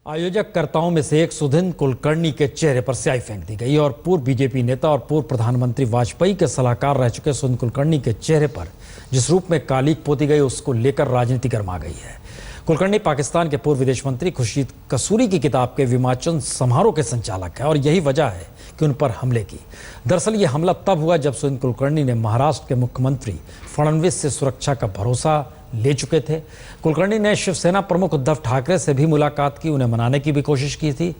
आयोजककर्ताओं में से एक सुधींद्र कुलकर्णी के चेहरे पर स्याही फेंक दी गई और पूर्व बीजेपी नेता और पूर्व प्रधानमंत्री वाजपेयी के सलाहकार रह चुके सुधींद्र कुलकर्णी के चेहरे पर जिस रूप में कालिक पोती गई उसको लेकर राजनीति गर्मा गई है। कुलकर्णी पाकिस्तान के पूर्व विदेश मंत्री खुर्शीद कसूरी की किताब के विमोचन समारोह के संचालक है और यही वजह है कि उन पर हमले की। दरअसल ये हमला तब हुआ जब सुधींद्र कुलकर्णी ने महाराष्ट्र के मुख्यमंत्री फडणवीस से सुरक्षा का भरोसा ले चुके थे। कुलकर्णी ने शिवसेना प्रमुख उद्धव ठाकरे से भी मुलाकात की, उन्हें मनाने की भी कोशिश की थी,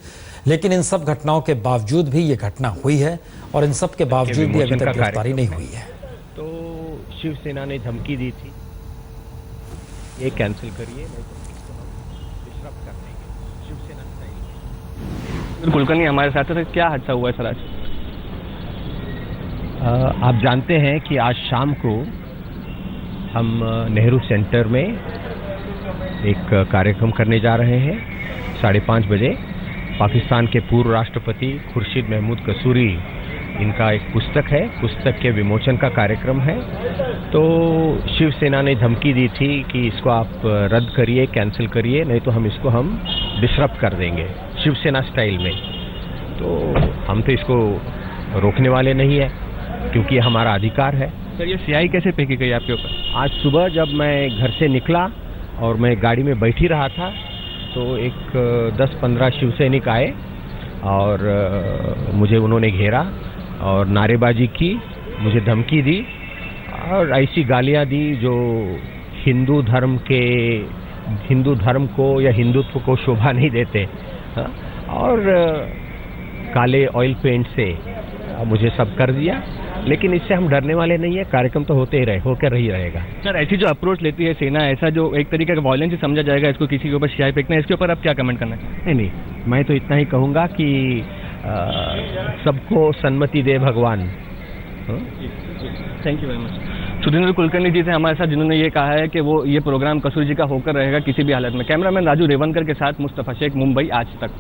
लेकिन इन सब घटनाओं के बावजूद भी ये घटना हुई है और इन सब के बावजूद भी अभी तक गिरफ्तारी नहीं हुई है। तो शिवसेना ने धमकी दी थी, ये कैंसिल करिए, नहीं तो इसको हम डिसरप्ट कर देंगे। शिवसेना स्टाइल। कुलकर्णी हमारे साथ थे, क्या हादसा हुआ है सर आज? आप जानते हैं कि आज शाम को हम नेहरू सेंटर में एक कार्यक्रम करने जा रहे हैं 5:30 बजे। पाकिस्तान के पूर्व राष्ट्रपति खुर्शीद महमूद कसूरी, इनका एक पुस्तक है, पुस्तक के विमोचन का कार्यक्रम है। तो शिवसेना ने धमकी दी थी कि इसको आप रद्द करिए, कैंसिल करिए, नहीं तो हम डिसरप्ट कर देंगे शिवसेना स्टाइल में। तो हम तो इसको रोकने वाले नहीं है क्योंकि ये हमारा अधिकार है। सर ये स्याही कैसे फेंकी गई आपके ऊपर? आज सुबह जब मैं घर से निकला और मैं गाड़ी में बैठ ही रहा था तो एक 10-15 शिवसैनिक आए और मुझे उन्होंने घेरा और नारेबाजी की, मुझे धमकी दी और ऐसी गालियां दी जो हिंदू धर्म को या हिंदुत्व को शोभा नहीं देते। और काले ऑयल पेंट से मुझे सब कर दिया, लेकिन इससे हम डरने वाले नहीं है। कार्यक्रम तो होकर ही रहेगा। सर ऐसी जो अप्रोच लेती है सेना, ऐसा जो एक तरीके का वायलेंस ही समझा जाएगा इसको, किसी के ऊपर स्याही फेंकना, इसके ऊपर आप क्या कमेंट करना चाहिए? नहीं, मैं तो इतना ही कहूँगा कि सबको सन्मति दे भगवान। Thank you very much. Sudheendra Kulkarni ji थे हमारे साथ, जिन्होंने ये कहा है कि वो ये प्रोग्राम कसूरी जी का होकर रहेगा किसी भी हालत में। कैमरामैन राजू रेवनकर के साथ मुस्तफा शेख, मुंबई आज तक।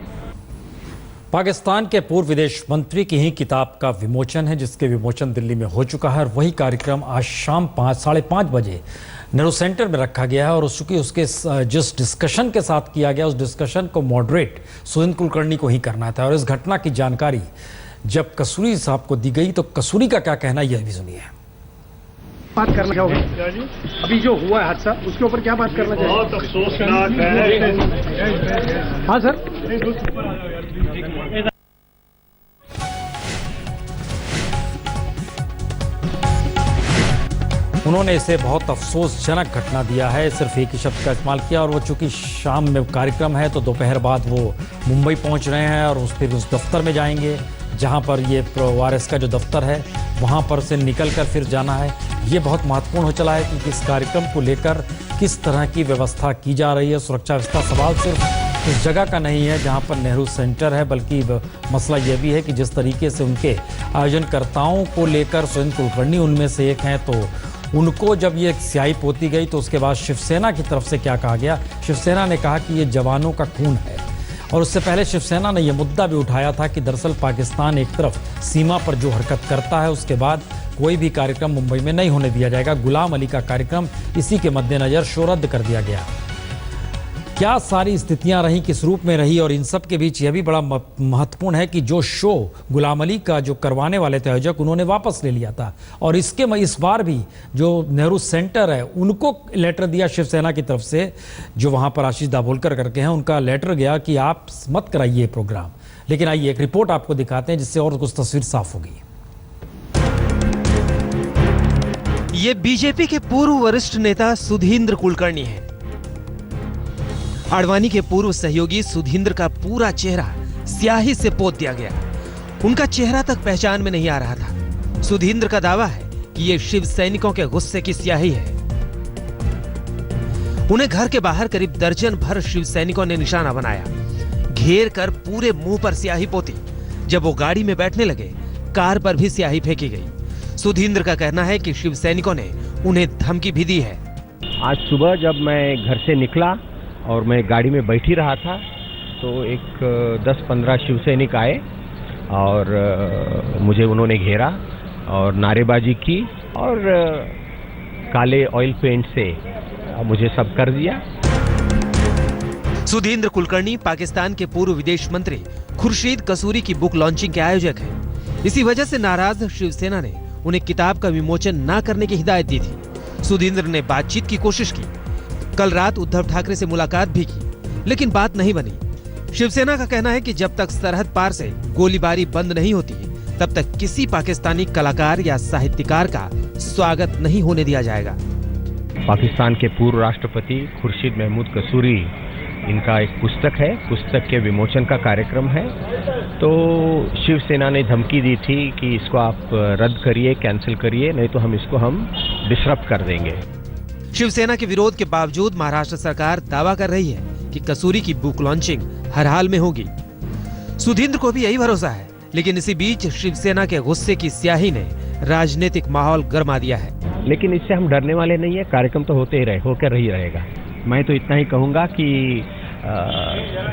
पाकिस्तान के पूर्व विदेश मंत्री की ही किताब का विमोचन है, जिसके विमोचन दिल्ली में हो चुका है और वही कार्यक्रम आज शाम 5-5:30 बजे नेहरू सेंटर में रखा गया है और उसके जिस डिस्कशन के साथ किया गया उस डिस्कशन को मॉडरेट सुधींद्र कुलकर्णी को ही करना था। और इस घटना की जानकारी जब कसूरी साहब को दी गई तो कसूरी का क्या कहना, यह भी सुनिए। बात करना चाहोगे अभी जो हुआ है हादसा, उसके ऊपर क्या बात करना चाहिए? बहुत अफसोसनाक है। हाँ सर, उन्होंने इसे बहुत अफसोसजनक घटना दिया है, सिर्फ एक ही शब्द का इस्तेमाल किया। और वो चूंकि शाम में कार्यक्रम है तो दोपहर बाद वो मुंबई पहुंच रहे हैं और फिर उस दफ्तर में जाएंगे जहां पर ये वारिस का जो दफ्तर है वहां पर से निकलकर फिर जाना है। ये बहुत महत्वपूर्ण हो चला है कि इस कार्यक्रम को लेकर किस तरह की व्यवस्था की जा रही है। सुरक्षा व्यवस्था सवाल सिर्फ उस जगह का नहीं है जहां पर नेहरू सेंटर है, बल्कि मसला यह भी है कि जिस तरीके से उनके आयोजनकर्ताओं को लेकर सुधींद्र कुलकर्णी उनमें से एक हैं, तो उनको जब ये स्याही पोती गई तो उसके बाद शिवसेना की तरफ से क्या कहा गया। शिवसेना ने कहा कि ये जवानों का खून है और उससे पहले शिवसेना ने यह मुद्दा भी उठाया था कि दरअसल पाकिस्तान एक तरफ सीमा पर जो हरकत करता है उसके बाद कोई भी कार्यक्रम मुंबई में नहीं होने दिया जाएगा। गुलाम अली का कार्यक्रम इसी के मद्देनजर शो रद्द कर दिया गया। क्या सारी स्थितियां रहीं, किस रूप में रही, और इन सब के बीच यह भी बड़ा महत्वपूर्ण है कि जो शो गुलाम अली का जो करवाने वाले थे आयोजक, उन्होंने वापस ले लिया था और इस बार भी जो नेहरू सेंटर है उनको लेटर दिया शिवसेना की तरफ से, जो वहां पर आशीष दाभोलकर करके हैं, उनका लेटर गया कि आप मत कराइए प्रोग्राम। लेकिन आइए एक रिपोर्ट आपको दिखाते हैं जिससे और कुछ तस्वीर साफ होगी। ये बीजेपी के पूर्व वरिष्ठ नेता सुधींद्र कुलकर्णी हैं। आडवाणी के पूर्व सहयोगी सुधींद्र का पूरा चेहरा स्याही से पोत दिया गया। उनका चेहरा तक पहचान में नहीं आ रहा था। सुधींद्र का दावा है कि ये शिव सैनिकों के गुस्से की स्याही है। उन्हें घर के बाहर करीब दर्जन भर शिव सैनिकों ने निशाना बनाया, घेर कर पूरे मुंह पर स्याही पोती। जब वो गाड़ी में बैठने लगे, कार पर भी स्याही फेंकी गई। सुधींद्र का कहना है कि शिव सैनिकों ने उन्हें धमकी भी दी है। आज सुबह जब मैं घर से निकला और मैं गाड़ी में बैठ ही रहा था तो एक 10-15 शिवसैनिक आए और मुझे उन्होंने घेरा और नारेबाजी की और काले ऑयल पेंट से मुझे सब कर दिया। सुधींद्र कुलकर्णी पाकिस्तान के पूर्व विदेश मंत्री खुर्शीद कसूरी की बुक लॉन्चिंग के आयोजक हैं। इसी वजह से नाराज शिवसेना ने उन्हें किताब का विमोचन न करने की हिदायत दी थी। सुधींद्र ने बातचीत की कोशिश की, कल रात उद्धव ठाकरे से मुलाकात भी की, लेकिन बात नहीं बनी। शिवसेना का कहना है कि जब तक सरहद पार से गोलीबारी बंद नहीं होती तब तक किसी पाकिस्तानी कलाकार या साहित्यकार का स्वागत नहीं होने दिया जाएगा। पाकिस्तान के पूर्व राष्ट्रपति खुर्शीद महमूद कसूरी, इनका एक पुस्तक है, पुस्तक के विमोचन का कार्यक्रम है। तो शिवसेना ने धमकी दी थी कि इसको आप रद्द करिए, कैंसिल करिए, नहीं तो हम इसको डिसरप्ट कर देंगे। शिवसेना के विरोध के बावजूद महाराष्ट्र सरकार दावा कर रही है कि कसूरी की बुक लॉन्चिंग हर हाल में होगी। सुधींद्र को भी यही भरोसा है, लेकिन इसी बीच शिवसेना के गुस्से की स्याही ने राजनीतिक माहौल गरमा दिया है। लेकिन इससे हम डरने वाले नहीं है, कार्यक्रम तो होते ही रहे, होकर ही रहेगा। मैं तो इतना ही कहूंगा कि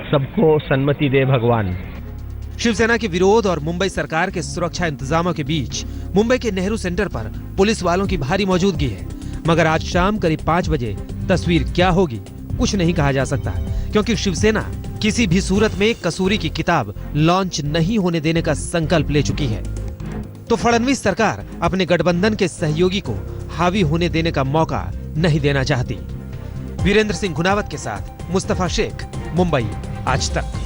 सबको सन्मति दे भगवान। शिवसेना के विरोध और मुंबई सरकार के सुरक्षा इंतजामों के बीच मुंबई के नेहरू सेंटर पर पुलिस वालों की भारी मौजूदगी है। मगर आज शाम करीब 5 बजे तस्वीर क्या होगी कुछ नहीं कहा जा सकता, क्योंकि शिवसेना किसी भी सूरत में कसूरी की किताब लॉन्च नहीं होने देने का संकल्प ले चुकी है। तो फडणवीस सरकार अपने गठबंधन के सहयोगी को हावी होने देने का मौका नहीं देना चाहती। वीरेंद्र सिंह गुनावत के साथ मुस्तफा शेख, मुंबई आज तक।